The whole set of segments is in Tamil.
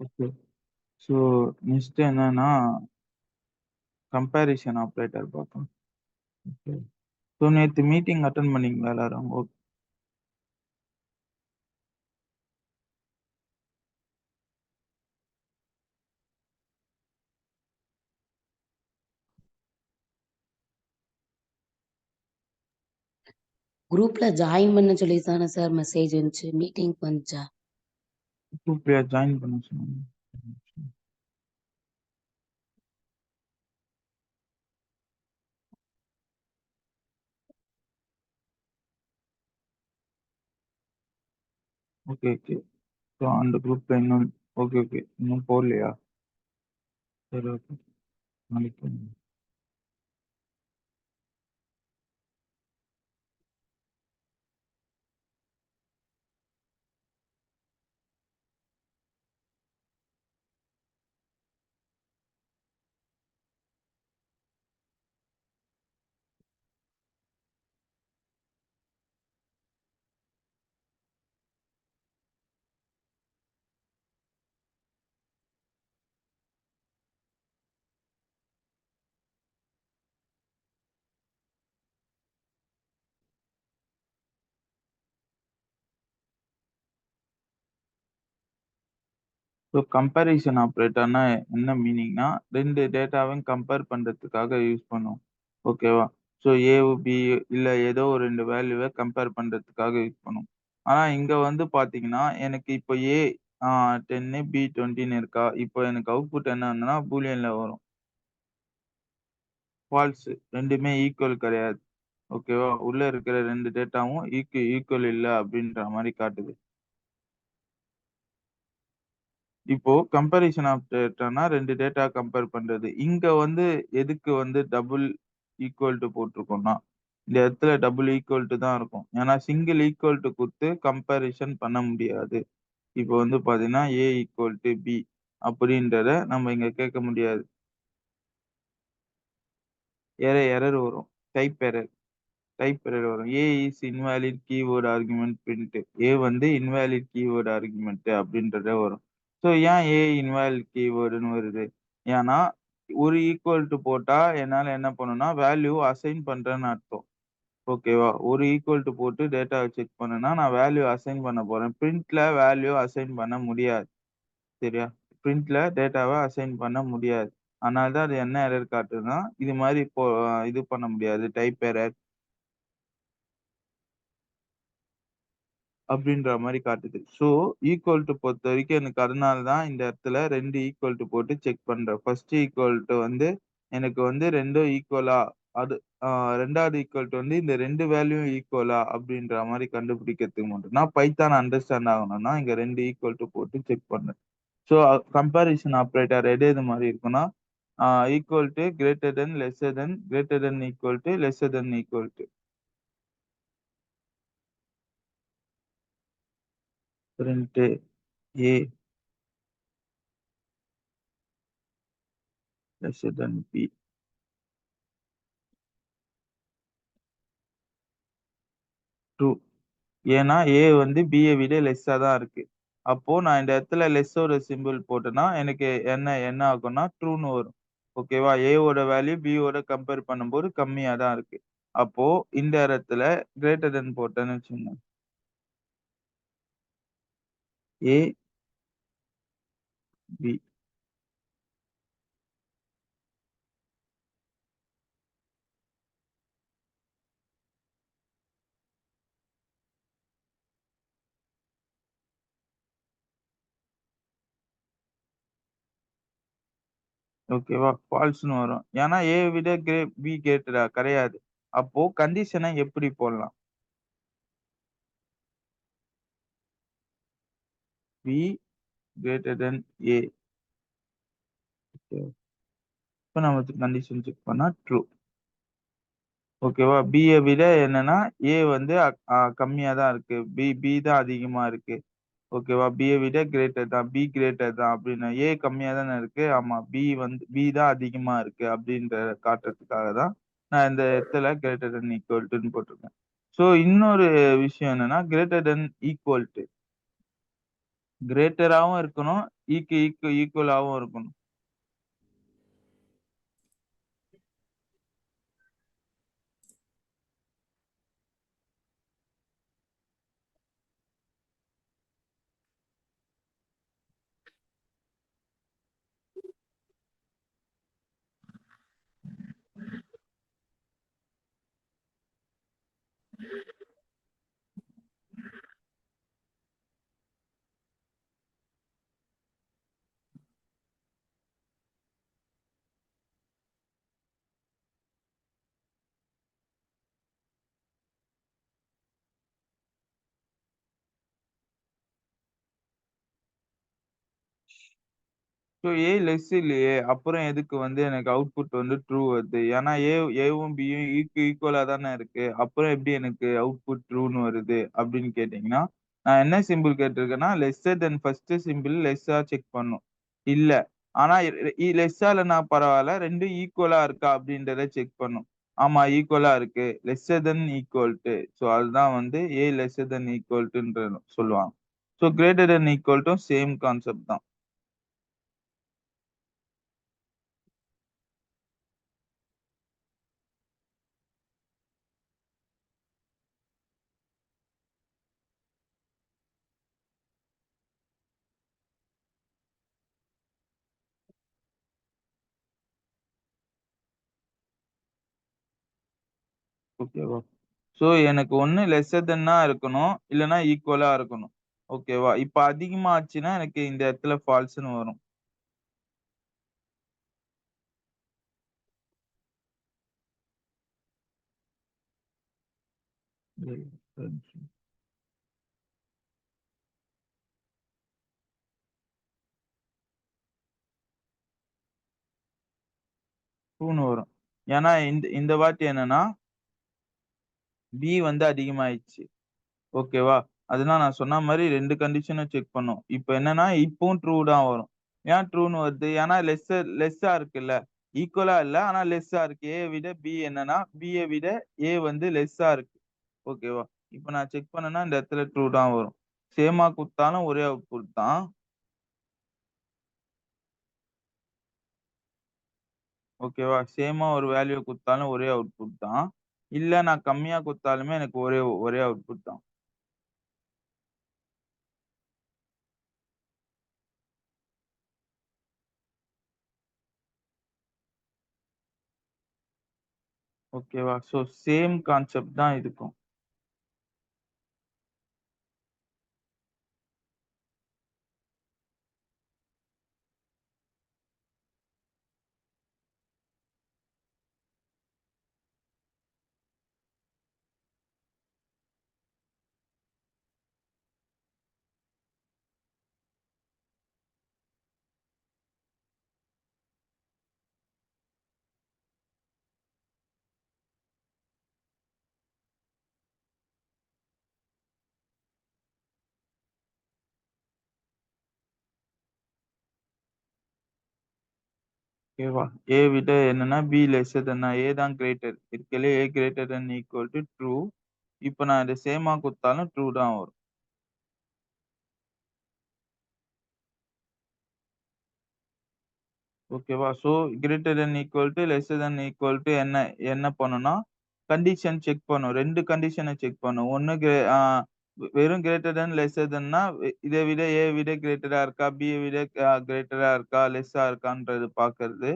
ஓகே. ஸோ நெக்ஸ்ட் என்னன்னா கம்பேரிசன் ஆப்ரேட்டர் பார்ப்போம். ஓகே. ஸோ நேத்து மீட்டிங் அட்டெண்ட் பண்ணீங்களா எல்லாரும்? குரூப்ல ஜாயின் பண்ண சொல்லி தானே சார் மெசேஜ் வந்துச்சு. மீட்டிங்க்கு வந்துச்சா? குரூப்லயா ஜாயின் பண்ண சொன்னாங்க? Okay okay. ஸோ அந்த குரூப்ல இன்னும் ஓகே ஓகே இன்னும் போடலையா? சரி ஓகே. நாளைக்கு ஸோ கம்பேரிசன் ஆப்ரேட்டர்னா என்ன மீனிங்னா, 2 டேட்டாவையும் கம்பேர் பண்றதுக்காக யூஸ் பண்ணுவோம். ஓகேவா? ஸோ ஏ, பி இல்ல ஏதோ ஒரு 2 வேல்யூவ கம்பேர் பண்றதுக்காக யூஸ் பண்ணுவோம். ஆனா இங்க வந்து பார்த்தீங்கன்னா, எனக்கு இப்போ ஏ 10 பி 20ன்னு இருக்கா? இப்போ எனக்கு அவுட்புட் என்னன்னா பூலியன்ல வரும். ஃபால்ஸ் 2மே ஈக்குவல் கிடையாது. ஓகேவா? உள்ள இருக்கிற 2 டேட்டாவும் ஈக்குவல் இல்ல அப்படின்ற மாரி காட்டுது. இப்போ கம்பேரிசன் ஆஃப் டேட்டானா 2 டேட்டா கம்பேர் பண்றது. இங்க வந்து எதுக்கு வந்து டபுள் ஈக்குவல் டூ போட்டிருக்கோம்னா, இந்த இடத்துல டபுள் ஈக்குவல் டூ தான் இருக்கும். ஏன்னா சிங்கிள் ஈக்குவல் டூ குடுத்து கம்பேரிசன் பண்ண முடியாது. இப்போ வந்து பார்த்தீங்கன்னா, ஏ ஈக்குவல் டூ பி அப்படின்றத நம்ம இங்க கேட்க முடியாது. எரர் வரும். Type error. டைப் எரர் வரும். A is invalid keyword argument print. A வந்து இன்வாலிட் கீவர்ட் ஆர்குமென்ட் அப்படின்றதே வரும். ஸோ ஏன் ஏ இன்வாலிட் கீவர்டுன்னு வருது? ஏன்னா ஒரு ஈக்குவல் டூ போட்டா என்னால என்ன பண்ணணும்னா வேல்யூ அசைன் பண்றேன்னு அர்த்தம். ஓகேவா? ஒரு ஈக்குவல் டூ போட்டு டேட்டாவ செக் பண்ணேன்னா, நான் வேல்யூ அசைன் பண்ண போறேன். பிரிண்ட்ல வேல்யூ அசைன் பண்ண முடியாது. சரியா? பிரிண்ட்ல டேட்டாவ அசைன் பண்ண முடியாது. அதனால தான் அது என்ன எரர் காட்டுதுன்னா, இது மாரி இப்போ இது பண்ண முடியாது. டைப் எரர் அப்படின்ற மாரி காட்டுது. ஸோ, ஈக்குவல் டூ பொறுத்தவரைக்கும் எனக்கு அதனால தான் இந்த இடத்துல 2 ஈக்குவல் டூ போட்டு செக் பண்றேன். ஃபர்ஸ்ட் ஈக்குவல் டூ வந்து எனக்கு வந்து 2ம் ஈக்குவலா அது 2வது ஈக்குவல் டூ வந்து இந்த 2 வேல்யூவும் ஈக்குவலா அப்படின்ற மாரி கண்டுபிடிக்கிறதுக்கு மட்டும் தான் பைத்தான் அண்டர்ஸ்டாண்ட் ஆகணும்னா, இங்க 2 ஈக்குவல் டூ போட்டு செக் பண்ணேன். ஸோ, கம்பேரிசன் ஆப்பரேட்டர் எது மாரி இருக்கும்னா, equal to, greater than, lesser than, greater than equal to, lesser than equal to. 2 A lesser than B. True. ஏன்னா, ஏ வந்து பிய விட லெஸ்ஸா தான் இருக்கு. அப்போ நான் இந்த இடத்துல லெஸ்ஸோட சிம்பல் போட்டேன்னா, எனக்கு என்ன என்ன ஆகும்னா ட்ரூன்னு வரும். ஓகேவா? ஏவோட வேல்யூ பியோட கம்பேர் பண்ணும்போது கம்மியா தான் இருக்கு. அப்போ இந்த இடத்துல கிரேட்டர் தென் போட்டேன்னு வச்சுக்கோங்க. ஏ, பி. ஓகேவா? ஃபால்ஸ்ன்னு வரும். ஏன்னா ஏ விட பி கிரேட்டரா கிடையாது. அப்போ கண்டிஷன எப்படி போடலாம்? பி கிரேட்டர் தென் ஏ. இப்ப நம்ம கண்டிஷன் செக் பண்ணா ட்ரூ. ஓகேவா? பிய விட என்னன்னா, ஏ வந்து கம்மியா தான் இருக்கு. பி தான் அதிகமா இருக்கு. ஓகேவா? பிய விட greater than. B greater than அப்படின்னு. ஏ கம்மியா தானே இருக்கு. ஆமா. பி தான் அதிகமா இருக்கு அப்படின்றத காட்டுறதுக்காக தான் நான் இந்த இடத்துல கிரேட்டர் தென் ஈக்குவல் டுன்னு போட்டிருக்கேன். ஸோ இன்னொரு விஷயம் என்னன்னா, கிரேட்டர் தென் ஈக்குவல் டு. கிரேட்டராவும் இருக்கணும். ஈக்குவலாவும் இருக்கணும். ஸோ ஏ லெஸ் இல்லையே. அப்புறம் எதுக்கு வந்து எனக்கு அவுட்புட் வந்து ட்ரூ வருது? ஏன்னா ஏவும் பியும் ஈக்குவலா தானே இருக்கு. அப்புறம் எப்படி எனக்கு அவுட்புட் ட்ரூன்னு வருது? அப்படின்னு கேட்டீங்கன்னா, நான் என்ன சிம்பிள் கேட்டிருக்கேன்னா, லெஸ்ஸர் தென் ஃபர்ஸ்ட் சிம்பிள் லெஸ்ஸா செக் பண்ணும். இல்ல. ஆனா லெஸ்ஸா இல்லன்னா பரவால்ல. 2ம் ஈக்குவலா இருக்கா? அப்படின்றத செக் பண்ணும். ஆமா ஈக்குவலா இருக்கு. Lesser than equal to. So அதுதான் வந்து ஏ லெஸ்ஸர் தென் ஈக்குவல் டுன்ற சொல்லுவாங்க. ஸோ கிரேட்டர் தென் ஈக்குவல் டும் சேம் கான்செப்ட் தான். ஓகேவா? சோ எனக்கு ஒண்ணு லெஸ்ஸர் தென்னா இருக்கணும். இல்லன்னா ஈக்குவலா இருக்கணும். ஓகேவா? இப்ப அதிகமா ஆச்சுன்னா எனக்கு இந்த இடத்துல ஃபால்ஸ்ன்னு வரும். ட்ரூன்னு வரும். ஏன்னா இந்த இந்த வாட்டி என்னன்னா, பி வந்து அதிகமாயிடுச்சு. ஓகேவா? அதுதான் நான் சொன்ன மாரி 2 கண்டிஷனும் செக் பண்ணும். இப்ப என்னன்னா, இப்பவும் ட்ரூ தான் வரும். ஏன் ட்ரூன்னு வருது? ஏன்னா லெஸ்ஸா இருக்குல்ல. ஈக்குவலா இல்ல. ஆனா லெஸ்ஸா இருக்கு. ஏ விட பி என்னன்னா, பிய விட ஏ வந்து லெஸ்ஸா இருக்கு. ஓகேவா? இப்ப நான் செக் பண்ணேன்னா, இந்த இடத்துல ட்ரூ தான் வரும். சேமா குடுத்தாலும் ஒரே அவுட்புட் தான். ஓகேவா? சேமா ஒரு வேல்யூ குடுத்தாலும் ஒரே அவுட்புட் தான். இல்ல நான் கம்மியா குடுத்தாலுமே எனக்கு ஒரே ஒரே அவுட்புட் தான். ஓகேவா? ஸோ சேம் கான்செப்ட் தான் இதுக்கும். ஓகேவா? ஏ விட என்னன்னா பி லெஸ்ஸர் தென் ஏ தான் கிரேட்டர். இருக்கறதுலே a greater than equal to true. இப்ப நான் இத சேமா குடுத்தாலும் ட்ரூ தான் வரும். ஓகேவா? So greater than equal to, lesser than equal to என்ன என்ன பண்ணும்னா, கண்டிஷன் செக் பண்ணும். 2 கண்டிஷன செக் பண்ணும். ஒண்ணு வெறும் கிரேட்டர் தென், லெஸ்ஸர் தென்னா இத விட ஏ விட கிரேட்டரா இருக்கா? பிய விட கிரேட்டரா இருக்கா? லெஸ்ஸா இருக்கான்றது பார்க்கறது.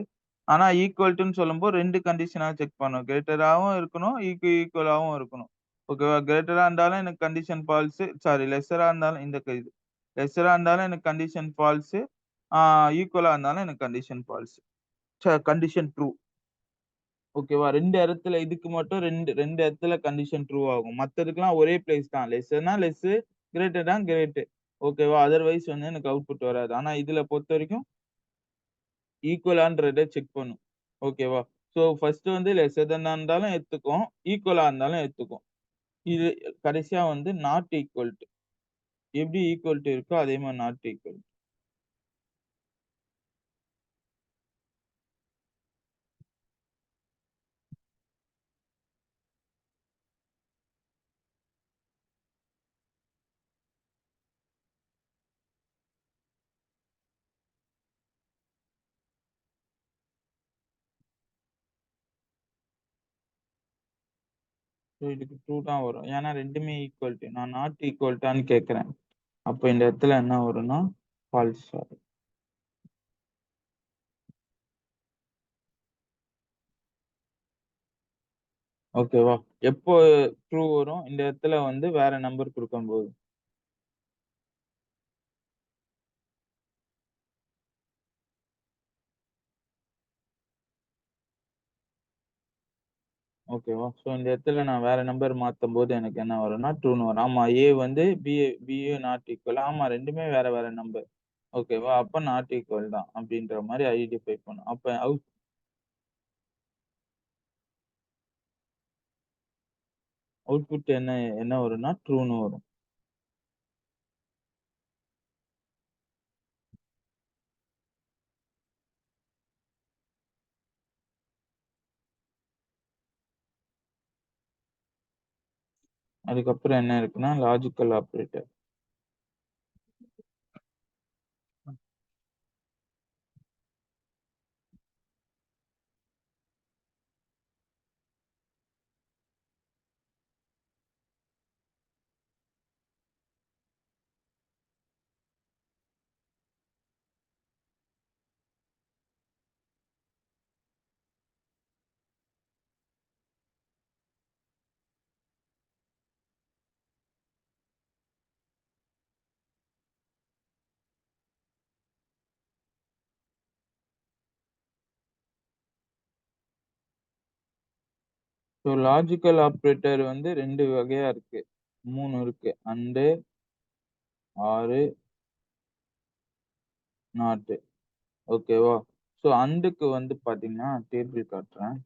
ஆனா ஈக்குவல் டூன்னு சொல்லும்போது 2 கண்டிஷனா செக் பண்ணும். கிரேட்டராவும் இருக்கணும், ஈக்குவலாவும் இருக்கணும். ஓகேவா? கிரேட்டரா இருந்தாலும் எனக்கு கண்டிஷன் ஃபால்ஸ். சாரி லெஸ்ஸரா இருந்தாலும் இந்த இது. லெஸ்ஸரா இருந்தாலும் எனக்கு கண்டிஷன் ஃபால்ஸ். ஆ ஈக்குவலா இருந்தாலும் எனக்கு கண்டிஷன் ஃபால்ஸ். Condition true. ஓகேவா? 2 இடத்துல இதுக்கு மட்டும் 2 இடத்துல கண்டிஷன் ட்ரூ ஆகும். மத்ததுக்கெல்லாம் ஒரே பிளேஸ் தான். லெஸ்ஸர்னா லெஸ்ஸு, கிரேட்டர்னா கிரேட். ஓகேவா? அதர்வைஸ் வந்து எனக்கு அவுட்புட் வராது. ஆனா இதுல பொறுத்தவரைக்கும் ஈக்குவலான்றத செக் பண்ணும். ஓகேவா? ஸோ ஃபர்ஸ்ட் வந்து லெஸ்ஸர் தென்னா இருந்தாலும் எடுத்துக்கும். ஈக்குவலா இருந்தாலும் எடுத்துக்கும். இது கடைசியா வந்து நாட் ஈக்குவல் டூ. எப்படி ஈக்குவல் டூ இருக்கோ அதே மாரி நாட் ஈக்குவல். ஸோ இதுக்கு ட்ரூ தான் வரும். ஏன்னா 2மே ஈக்குவல் டு. நான் நாட் ஈக்குவல் டான்னு கேட்கிறேன். அப்ப இந்த இடத்துல என்ன வரும்னா ஃபால்ஸ் வரும். ஓகேவா? எப்போ ட்ரூ வரும்? இந்த இடத்துல வந்து வேற நம்பர் குடுக்கும்போது. ஓகேவா? ஸோ இந்த இடத்துல நான் வேற நம்பர் மாத்தும்போது எனக்கு என்ன வரும்னா ட்ரூன்னு வரும். ஆமா, ஏ வந்து பிஏ நாட் ஈக்குவல். ஆமா 2மே வேற வேற நம்பர். ஓகேவா? அப்ப நாட் ஈக்குவல் தான் அப்படின்ற மாரி ஐடென்டிஃபை பண்ணும். அப்ப அவுட்புட் என்ன என்ன வரும்னா ட்ரூன்னு வரும். அதுக்கப்புறம் என்ன இருக்குன்னா logical operator. So logical operator வந்து 2 வகையா இருக்கு. 3 இருக்கு. அண்டு, ஆரு, நாட். ஓகேவா? ஸோ அண்டுக்கு வந்து பாத்தீங்கன்னா டேபிள் காட்டுறேன்.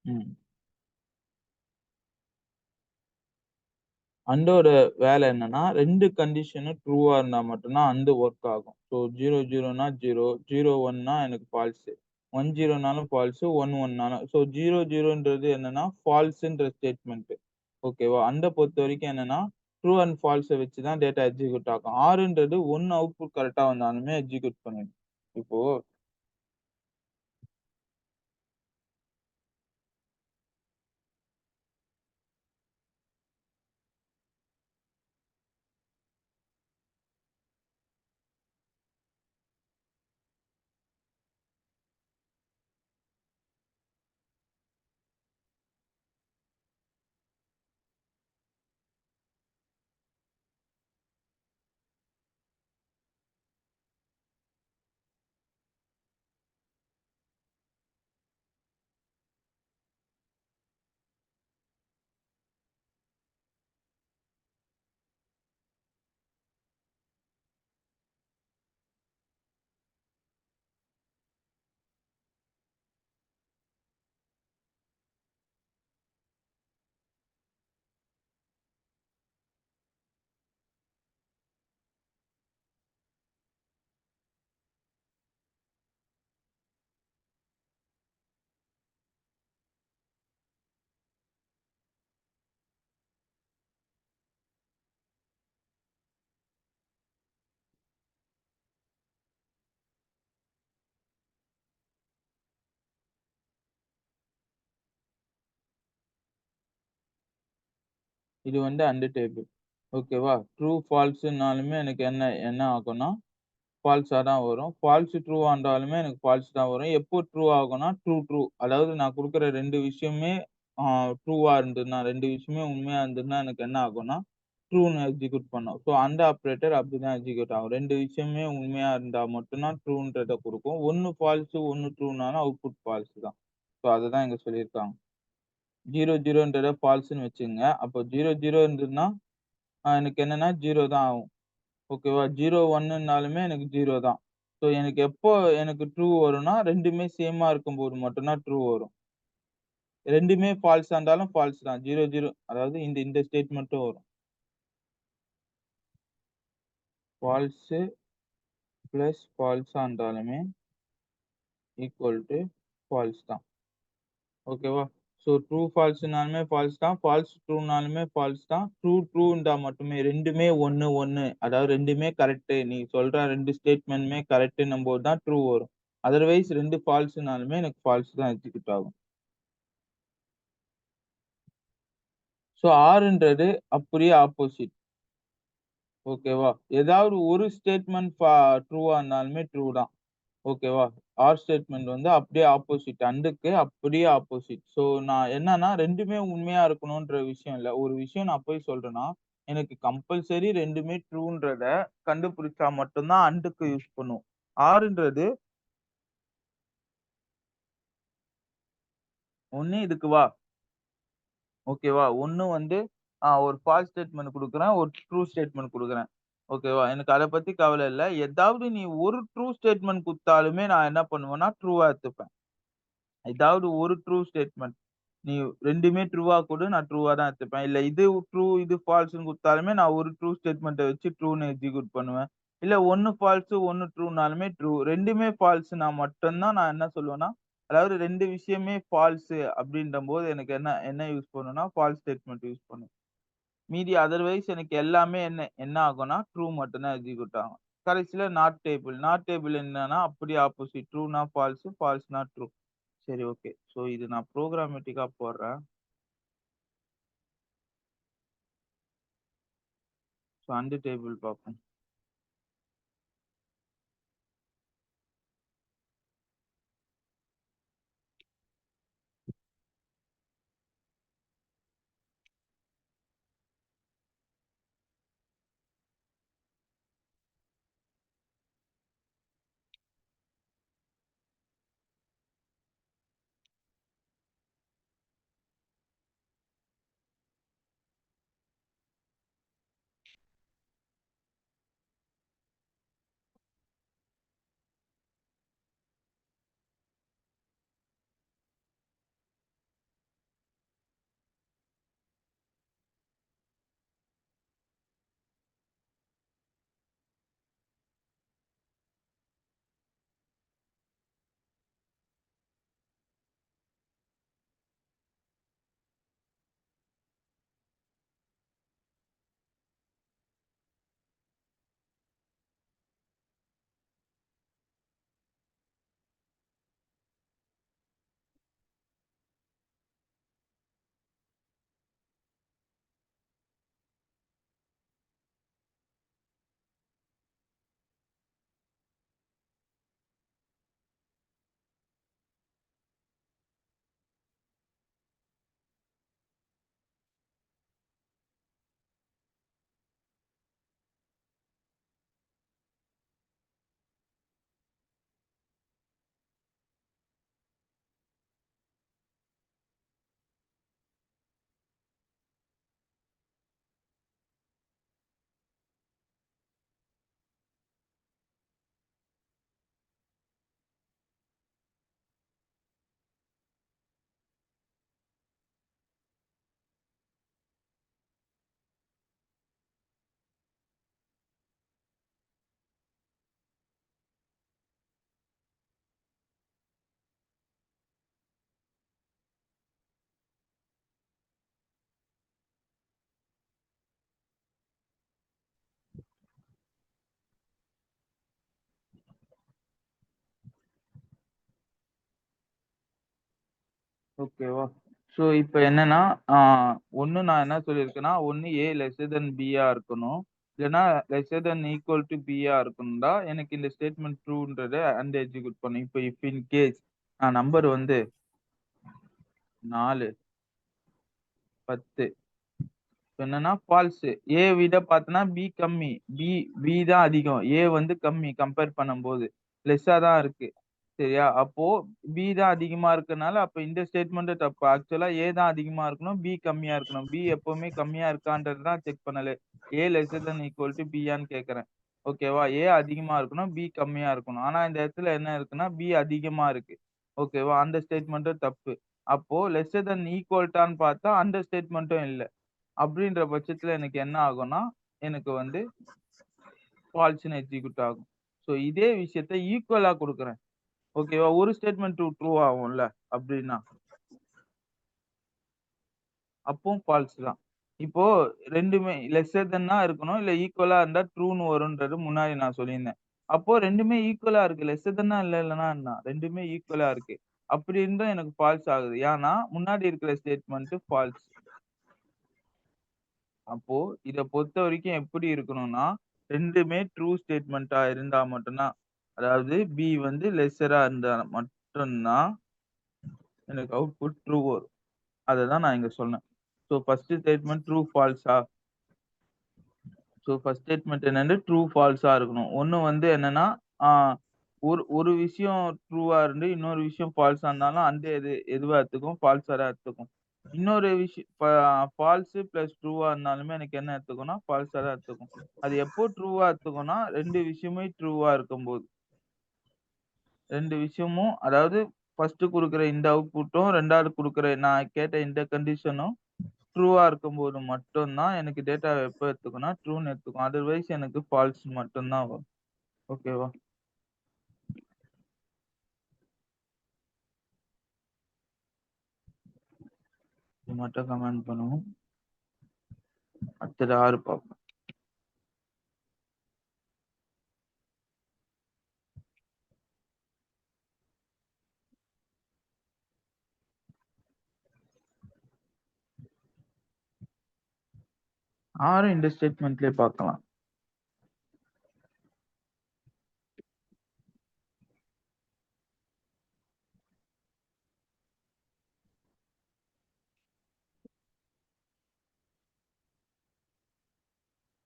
ம். அண்டோட வேலை என்னன்னா 2 கண்டிஷனும் ட்ரூவா இருந்தா மட்டும் தான் அண்டு வொர்க் ஆகும். ஸோ 0, 0னா 0, 0, 1னா எனக்கு ஃபால்ஸு. 1, 0னாலும் ஃபால்ஸு, 1, 1னாலும் ஸோ 0, 0ன்றது என்னன்னா ஃபால்ஸ்ன்ற ஸ்டேட்மெண்ட். ஓகேவா? அண்ட பொறுத்தவரைக்கும் என்னன்னா ட்ரூ அண்ட் ஃபால்ஸ வச்சு தான் டேட்டா எக்ஸிக்யூட் ஆகும். ஆர்ன்றது 1 அவுட்புட் கரெக்ட்டா வந்தாலுமே எக்ஸிக்யூட் பண்ணிடும். இப்போ இது வந்து அண்ட் டேபிள். ஓகேவா? ட்ரூ ஃபால்ஸ்னாலுமே எனக்கு என்ன என்ன ஆகும்னா, ஃபால்ஸா தான் வரும். ஃபால்ஸ் ட்ரூவா இருந்தாலுமே எனக்கு ஃபால்ஸ் தான் வரும். எப்போ ட்ரூ ஆகும்னா, ட்ரூ ட்ரூ. அதாவது நான் குடுக்குற 2 விஷயமே ஆ ட்ரூவா இருந்ததுன்னா, 2 விஷயமே உண்மையா இருந்ததுன்னா, எனக்கு என்ன ஆகும்னா, ட்ரூன்னு எக்ஸிக்யூட் பண்ணும். ஸோ அந்த ஆப்பரேட்டர் அப்படிதான் எக்ஸிக்யூட் ஆகும். 2 விஷயமே உண்மையா இருந்தா மட்டும் தான் ட்ரூன்றத குடுக்கும். 1 ஃபால்ஸ், 1 ட்ரூனாலும் அவுட்புட் ஃபால்ஸ் தான். ஸோ அததான் இங்க சொல்லியிருக்காங்க. 0, 0ன்றத ஃபால்ஸ்ன்னு வச்சுக்கங்க. அப்போ 0, 0 இருந்ததுன்னா, எனக்கு என்னன்னா 0 தான் ஆகும். ஓகேவா? 0, 1ன்னாலுமே எனக்கு 0 தான். ஸோ எனக்கு எப்போ எனக்கு ட்ரூ வரும்னா, 2மே சேமா இருக்கும்போது மட்டும் தான் ட்ரூ வரும். 2மே ஃபால்ஸா இருந்தாலும் ஃபால்ஸ் தான். 0, 0 அதாவது இந்த இந்த ஸ்டேட்மென்ட்டும் வரும். ஃபால்ஸு பிளஸ் ஃபால்ஸா இருந்தாலுமே ஈக்குவல் டூ ஃபால்ஸ் தான். ஓகேவா? ஸோ ட்ரூ ஃபால்ஸ்னாலுமே ஃபால்ஸ் தான். ஃபால்ஸ் ட்ரூனாலுமே ஃபால்ஸ் தான். ட்ரூ ட்ரூன்றா மட்டுமே 2மே 1, 1 அதாவது 2மே கரெக்ட்டு. நீ சொல்ற 2 ஸ்டேட்மெண்ட்டுமே கரெக்ட்டுன்னும்போது தான் ட்ரூ வரும். அதர்வைஸ் 2 ஃபால்ஸ்னாலுமே எனக்கு ஃபால்ஸ் தான் எக்ஸிக்யூட் ஆகும். ஸோ ஆர்ன்றது அப்படியே ஆப்போசிட். ஓகேவா? ஏதாவது ஒரு ஸ்டேட்மெண்ட் ட்ரூவா இருந்தாலுமே ட்ரூ தான். ஓகேவா? ஆர் ஸ்டேட்மெண்ட் வந்து அப்படியே ஆப்போசிட். அண்டுக்கு அப்படியே ஆப்போசிட். ஸோ நான் என்னன்னா 2மே உண்மையா இருக்கணுன்ற விஷயம் இல்ல. ஒரு விஷயம் நான் போய் சொல்றேன்னா, எனக்கு கம்பல்சரி 2மே ட்ரூன்றத கண்டுபிடிச்சா மட்டும் தான் அண்டுக்கு யூஸ் பண்ணுவோம். ஆர்ன்றது ஒண்ணு இதுக்கு வா. ஓகேவா? ஒண்ணு வந்து ஒரு ஃபால்ஸ் ஸ்டேட்மெண்ட் குடுக்குறேன். ஒரு ட்ரூ ஸ்டேட்மெண்ட் குடுக்குறேன். ஓகேவா? எனக்கு அத பத்தி கவல இல்ல. ஏதாவது நீ ஒரு ட்ரூ ஸ்டேட்மெண்ட் குடுத்தாலுமே நான் என்ன பண்ணுவேன்னா, ட்ரூவா எடுத்துப்பேன். ஏதாவது ஒரு ட்ரூ ஸ்டேட்மெண்ட். நீ 2மே ட்ரூவா குடு, நான் ட்ரூவா தான் எடுத்துப்பேன். இல்ல இது ட்ரூ, இது ஃபால்ஸ்ன்னு குடுத்தாலுமே நான் ஒரு ட்ரூ ஸ்டேட்மெண்ட்ட வச்சு ட்ரூன்னு எக்ஸிக்யூட் பண்ணுவேன். இல்ல 1 ஃபால்ஸ், 1 ட்ரூனாலுமே ட்ரூ. 2மே ஃபால்ஸ்னா மட்டும் தான் நான் என்ன சொல்லுவேன்னா, அதாவது 2 விஷயமே ஃபால்ஸ் அப்படின்றபோது எனக்கு என்ன என்ன யூஸ் பண்ணுவேன்னா, ஃபால்ஸ் ஸ்டேட்மெண்ட் யூஸ் பண்ணுவேன். மீதி அதர்வைஸ் எனக்கு எல்லாமே என்ன என்ன ஆகும்னா, ட்ரூ மட்டும் தான் எக்ஸிக்யூட் ஆகும். கடைசில நாட் டேபிள். நாட் டேபிள் என்னன்னா, அப்படியே ஆப்போசிட். ட்ரூனா ஃபால்ஸ், ஃபால்ஸ்னா ட்ரூ. சரி ஓகே. ஸோ இது நான் புரோகிராமேட்டிக்கா போடுறேன். ஸோ அண்ட் டேபிள் பார்ப்போம். ஓகேவா? ஸோ இப்ப என்னன்னா, ஒண்ணு நான் என்ன சொல்லியிருக்கேன்னா, ஒண்ணு A லெஸ்ஸர் தென் B-ஆ இருக்கணும். இல்லன்னா லெஸ்ஸர் தென் ஈக்குவல் டூ B-ஆ இருக்கணும்டா, எனக்கு இந்த ஸ்டேட்மெண்ட் ட்ரூன்றத அண்ட் எக்ஸிக்யூட் பண்ணும். இப்ப இஃப் இன் கேஸ் நம்பர் வந்து 4, 10 என்னன்னா ஃபால்ஸ். A விட பார்த்தோன்னா B கம்மி. B தான் அதிகம். A வந்து கம்மி கம்பேர் பண்ணும்போது. லெஸ்ஸா தான் இருக்கு. சரியா? அப்போ B தான் அதிகமா இருக்கனால, அப்ப இந்த ஸ்டேட்மெண்ட் தப்பு. ஆக்சுவலா A தான் அதிகமா இருக்கணும். B கம்மியா இருக்கணும். B எப்பவுமே கம்மியா இருக்கான்றது தான் செக் பண்ணல. A lesser than equal to B-யான்னு கேட்கிறேன். ஓகேவா? A அதிகமா இருக்கணும். B கம்மியா இருக்கணும். ஆனா இந்த இடத்துல என்ன இருக்குன்னா, B அதிகமா இருக்கு. ஓகேவா? அந்த ஸ்டேட்மெண்ட்டும் தப்பு. அப்போ லெஸ்ஸர் தென் ஈக்குவல்டான்னு பார்த்தா அந்த ஸ்டேட்மெண்ட்டும் இல்ல. அப்படின்ற பட்சத்துல எனக்கு என்ன ஆகும்னா, எனக்கு வந்து ஃபால்ஸ்ன்னு எக்ஸிக்யூட் ஆகும். ஸோ இதே விஷயத்த ஈக்குவலா குடுக்குறேன். ஓகேவா? ஒரு ஸ்டேட்மெண்ட் ட்ரூ ஆகும்ல அப்படின்னா. அப்பவும் ஃபால்ஸ் தான். இப்போ 2மே லெஸ்ஸர் தென்னா இருக்கணும். இல்ல ஈக்குவலா இருந்தா ட்ரூன்னு வரும்ன்றது முன்னாடி நான் சொல்லியிருந்தேன். அப்போ 2மே ஈக்குவலா இருக்கு. லெஸ்ஸர் தென்னா இல்லன்னா என்ன? 2மே ஈக்குவலா இருக்கு. அப்படி இருந்தும் எனக்கு ஃபால்ஸ் ஆகுது. ஏன்னா, முன்னாடி இருக்கிற ஸ்டேட்மெண்ட் ஃபால்ஸ். அப்போ இத பொறுத்தவரைக்கும் எப்படி இருக்கணும்னா, 2மே ட்ரூ ஸ்டேட்மெண்ட்டா இருந்தா மட்டும் தான். அதாவது B வந்து லெஸ்ஸரா இருந்தா மட்டும் தான் எனக்கு அவுட்புட் ட்ரூ வரும். அததான் நான் இங்க சொன்னேன். ஸோ ஃபர்ஸ்ட் ஸ்டேட்மெண்ட் ட்ரூ, ஃபால்ஸா? ஸோ ஃபர்ஸ்ட் ஸ்டேட்மெண்ட் என்னன்னு ட்ரூ, ஃபால்ஸா இருக்கணும். ஒண்ணு வந்து என்னன்னா, ஆ ஒரு ஒரு விஷயம் ட்ரூவா இருந்து, இன்னொரு விஷயம் ஃபால்ஸா இருந்தாலும் அந்த எதுவா எடுத்துக்கும்? ஃபால்ஸா தான் எடுத்துக்கும். இன்னொரு ஃபால்ஸ் பிளஸ் ட்ரூவா இருந்தாலுமே எனக்கு என்ன எடுத்துக்கும்னா, ஃபால்ஸா தான் எடுத்துக்கும். அது எப்போ ட்ரூவா எடுத்துக்கும்னா, 2 விஷயமே ட்ரூவா இருக்கும்போது. 2 விஷயமும் அதாவது ஃபர்ஸ்ட் குடுக்குற இந்த அவுட்புட்டும், 2வது குடுக்குற நான் கேட்ட இந்த கண்டிஷனும் ட்ரூவா இருக்கும்போது மட்டும் தான் எனக்கு டேட்டாவ எப்ப எடுத்துக்கும்னா, ட்ரூன்னு எடுத்துக்கும். அதர்வைஸ் எனக்கு ஃபால்ஸ் மட்டும் தான் வரும். ஓகேவா? இது மட்டும் கமெண்ட் பண்ணுவோம். அடுத்தது 6 பார்ப்போம். ஆறும் இந்த ஸ்டேட்மெண்ட்லயே பார்க்கலாம்.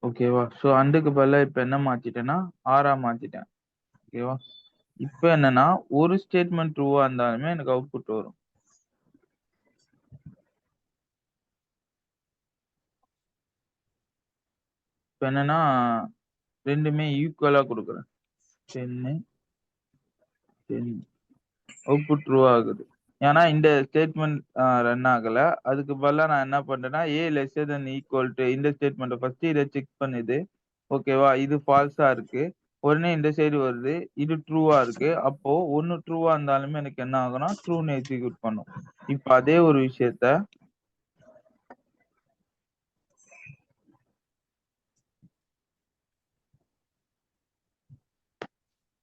ஓகேவா? ஸோ அண்டுக்கு பதிலா இப்ப என்ன மாத்திட்டேன்னா, 6ஆ மாத்திட்டேன். ஓகேவா? இப்ப என்னன்னா, ஒரு ஸ்டேட்மெண்ட் ட்ரூவா இருந்தாலுமே எனக்கு அவுட்புட் வரும். இப்ப என்னன்னா, 2மே ஈக்குவலா குடுக்குறேன். 10, 10 அவுட்புட் ட்ரூ ஆகுது. ஏன்னா இந்த ஸ்டேட்மெண்ட் ரன் ஆகல. அதுக்கு பதிலா நான் என்ன பண்றேன்னா, A lesser than equal to இந்த ஸ்டேட்மெண்ட்ட ஃபர்ஸ்ட் இத செக் பண்ணுது. ஓகேவா? இது ஃபால்ஸா இருக்கு. உடனே இந்த சைடு வருது. இது ட்ரூவா இருக்கு. அப்போ ஒண்ணு ட்ரூவா இருந்தாலுமே எனக்கு என்ன ஆகும்னா, ட்ரூன்னு எக்ஸிக்யூட் பண்ணும். இப்ப அதே ஒரு விஷயத்த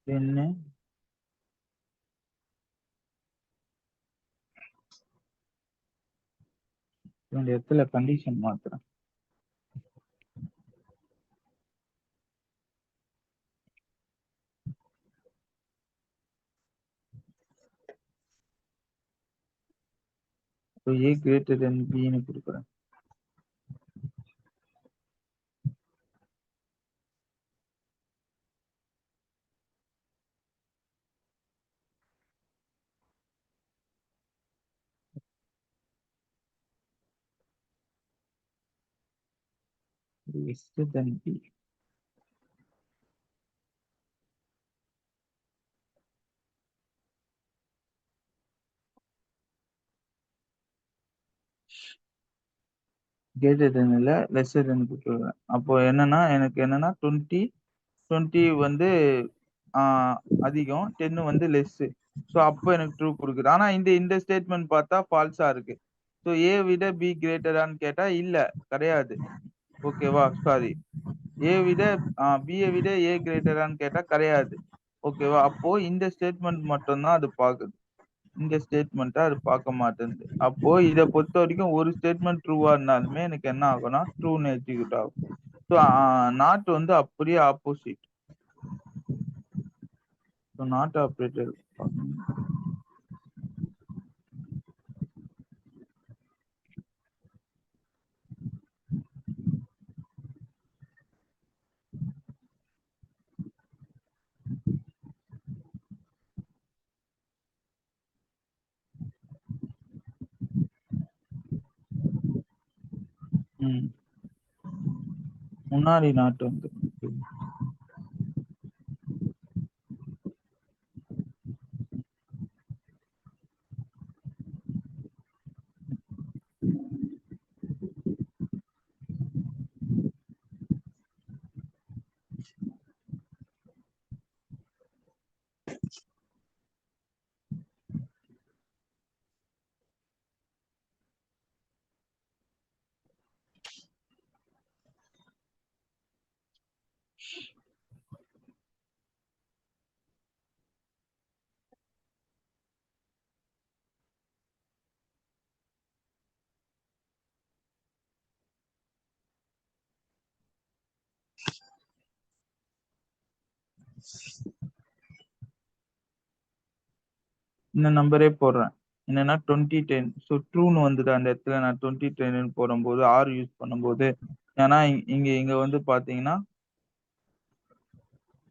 10 இந்த இடத்துல கண்டிஷன் மாத்துறேன். இப்போ A கிரேட்டர் தென் Bன்னு குடுக்குறேன். லெஸ்ஸர் தென் B. கிரேட்டர் தென் இல்ல, லெஸ்ஸர் தென் குடுத்துருவேன். அப்போ என்னன்னா, எனக்கு என்னன்னா 20 வந்து ஆ அதிகம். 10 வந்து லெஸ்ஸு. ஸோ அப்ப எனக்கு ட்ரூ குடுக்குது. ஆனா இந்த ஸ்டேட்மெண்ட் பார்த்தா ஃபால்ஸா இருக்கு. ஸோ A விட B கிரேட்டரான்னு கேட்டா இல்ல, கிடையாது. ஓகேவா? சாரி. A விட Bய விட A கிரேட்டரான்னு கேட்டா கிடையாது. ஓகேவா? அப்போ இந்த ஸ்டேட்மெண்ட் மட்டும் தான் அது பாக்குது. இந்த ஸ்டேட்மெண்ட்டை அது பார்க்க மாட்டேங்குது. அப்போ இதை பொறுத்த வரைக்கும் ஒரு ஸ்டேட்மெண்ட் ட்ரூவா இருந்தாலுமே எனக்கு என்ன ஆகும்னா ட்ரூன்னு எக்ஸிக்யூட் ஆகும். ஸோ நாட் வந்து அப்படியே ஆப்போசிட். ஸோ நாட் ஆப்ரேட்டர் முன்னாடி நாட் வந்து இந்த நம்பரே போடுறேன். என்னன்னா 2010. ஸோ ட்ரூன்னு வந்துட்டு அந்த இடத்துல நான் 2010 போடும்போது ஆர் யூஸ் பண்ணும்போது, ஏன்னா இங்க வந்து பாத்தீங்கன்னா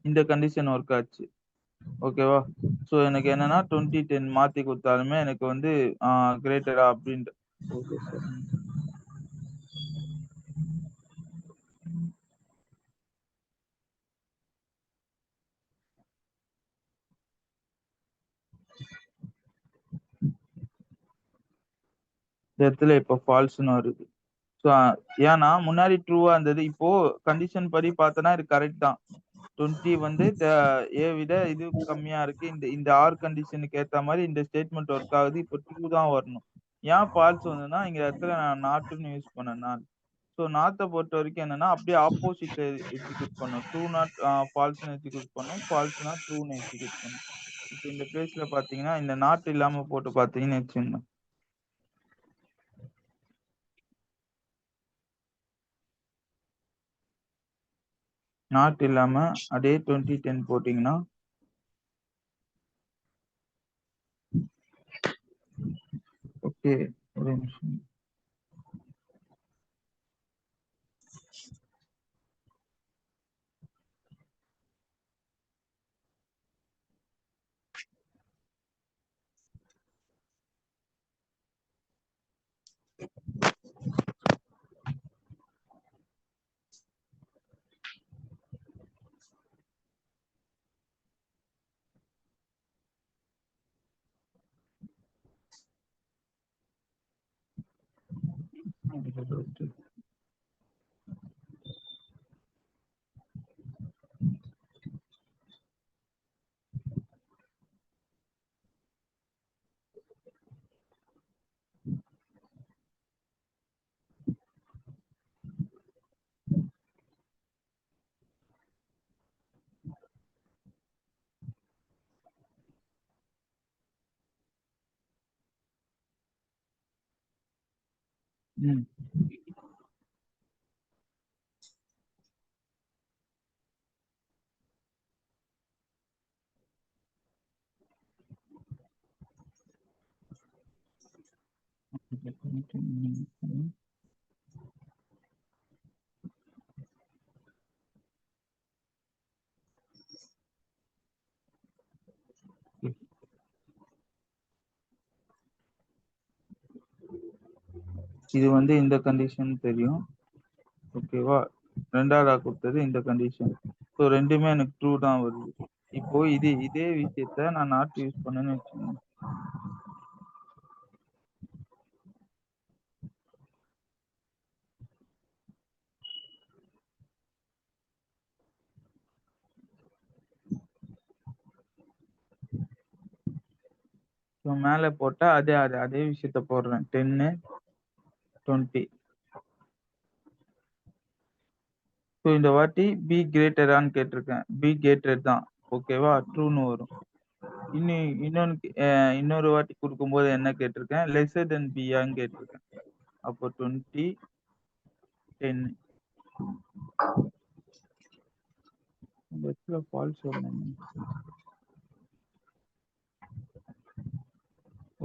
இந்த கண்டிஷன் ஒர்க் ஆச்சு. ஓகேவா? ஸோ எனக்கு என்னன்னா 2010 மாத்தி கொடுத்தாலுமே எனக்கு வந்து கிரேட்டரா அப்படின்ட்டு. Okay sir. இந்த இடத்துல இப்போ ஃபால்ஸ்னு வருது. ஸோ ஏன்னா முன்னாடி ட்ரூவா இருந்தது. இப்போ கண்டிஷன் படி பார்த்தோன்னா இது கரெக்ட் தான். 20 வந்து ஏ விட இது கம்மியா இருக்கு. இந்த ஆர் கண்டிஷனுக்கு ஏத்த மாதிரி இந்த ஸ்டேட்மெண்ட் ஒர்க் ஆகுது. இப்போ ட்ரூ தான் வரணும். ஏன் ஃபால்ஸ் வந்ததுன்னா இங்க இடத்துல நான் நாட்னு யூஸ் பண்ணேன். ஸோ நாட்டை பொறுத்த வரைக்கும் என்னன்னா அப்படியே ஆப்போசிட் எக்ஸிக்யூட் பண்ணும். ட்ரூ நாட் ஃபால்ஸ்னு எக்ஸிக்யூட் பண்ணும். ஃபால்ஸ்னா ட்ரூன்னு எக்ஸிக்யூட் பண்ணும். இப்போ இந்த பேஜ்ல பாத்தீங்கன்னா இந்த நாட் இல்லாம போட்டு பாத்தீங்கன்னு வச்சுக்கோங்க. நாட் இல்லாம அதே 2010 போட்டீங்கன்னா ஓகே. ஒரு நிமிஷம். ம். இது வந்து இந்த கண்டிஷன் தெரியும். ஓகேவா? ரெண்டாவதா கொடுத்தது இந்த கண்டிஷன். ஸோ ரெண்டுமே எனக்கு ட்ரூ தான் வருது. இப்போ இதே விஷயத்த நான் நாட் யூஸ் பண்ணேன்னு வச்சுக்கோங்க. ஸோ மேலே போட்டா அதே விஷயத்த போடுறேன். 10 20. ஸோ இந்த வாட்டி பி கிரேட்டரான்னு கேட்டிருக்கேன். B greater than. ஓகேவா? ட்ரூன்னு வரும். இன்னொரு வாட்டி குடுக்கும்போது என்ன கேட்டிருக்கேன்? லெஸ்ஸர் தென் பியான்னு கேட்டிருக்கேன். அப்போ 20, 10. இந்த இடத்துல ஃபால்ஸ் வரணுமே.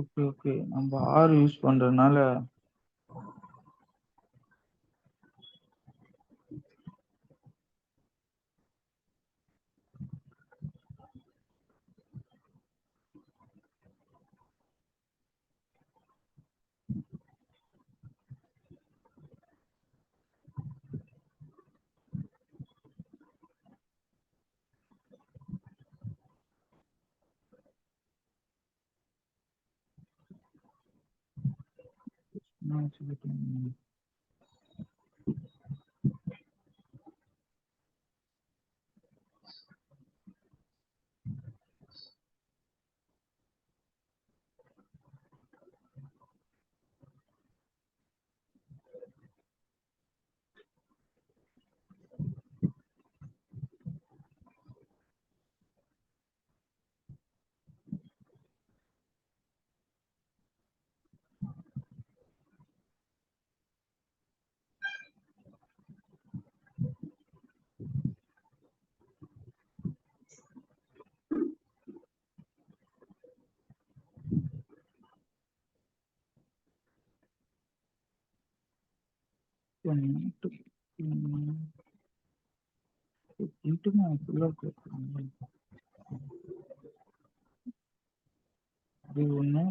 ஓகே. நம்ம R யூஸ் பண்றதுனால நான் சொல்லிட்டேன். அது ஒண்ணு.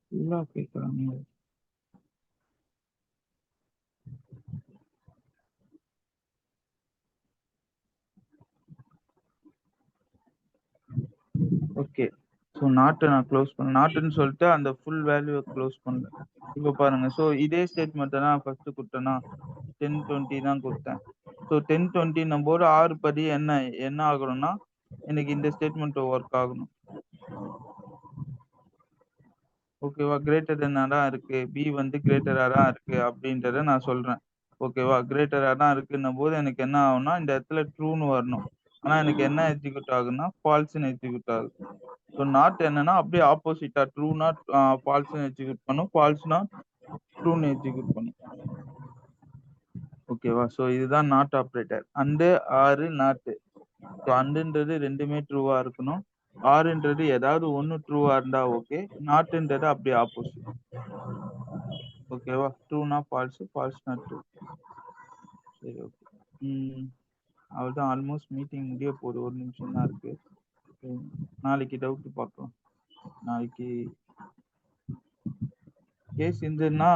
ஃபுல்லா கேட்கறாங்க. ஓகே. ஸோ நாட்ட நான் க்ளோஸ் பண்ணேன். நாட்டுன்னு சொல்லிட்டு அந்த ஃபுல் வேல்யூவ க்ளோஸ் பண்ணேன். இப்ப பாருங்க. ஸோ இதே ஸ்டேட்மெண்ட்ட தான் ஃபர்ஸ்ட் குடுத்தேனா? 10, 20 தான் குடுத்தேன். ஸோ 10, 20ன்னும்போது 6 படி என்ன ஆகணும்னா, எனக்கு இந்த ஸ்டேட்மெண்ட் ஒர்க் ஆகணும். ஓகேவா? கிரேட்டர் தென்னா தான் இருக்கு. பி வந்து கிரேட்டரா தான் இருக்கு அப்படின்றத நான் சொல்றேன். ஓகேவா? கிரேட்டரா தான் இருக்குன்னும்போது எனக்கு என்ன ஆகும்னா, இந்த இடத்துல ட்ரூன்னு வரணும். ஆனா எனக்கு என்ன எக்ஸிக்யூட் ஆகும்னா, ஃபால்ஸ்ன்னு எக்ஸிக்யூட் ஆகுது. ஸோ நாட் என்னன்னா, அப்படியே ஆப்போசிட்டா ட்ரூனா ஃபால்ஸ்ன்னு எக்ஸிக்யூட் பண்ணும். ஃபால்ஸ்னா ட்ரூன்னு எக்ஸிக்யூட் பண்ணும். ஓகேவா? ஸோ இதுதான் not operator. And, or, not. So அண்டுன்றது 2மே ட்ரூவா இருக்கணும். ஆர்ன்றது ஏதாவது ஒண்ணு ட்ரூவா இருந்தா ஓகே. நாட்ன்றது அப்படியே ஆப்போசிட். ஓகேவா? ட்ரூனா ஃபால்ஸ், ஃபால்ஸ்னா ட்ரூ. சரி, ஓகே. அவ்வளவுதான். ஆல்மோஸ்ட் மீட்டிங் முடிய போகுது. 1 நிமிஷம் தான் இருக்கு. நாளைக்கு டவுட் பார்க்கலாம். நாளைக்கு கேஸ் இருந்ததுன்னா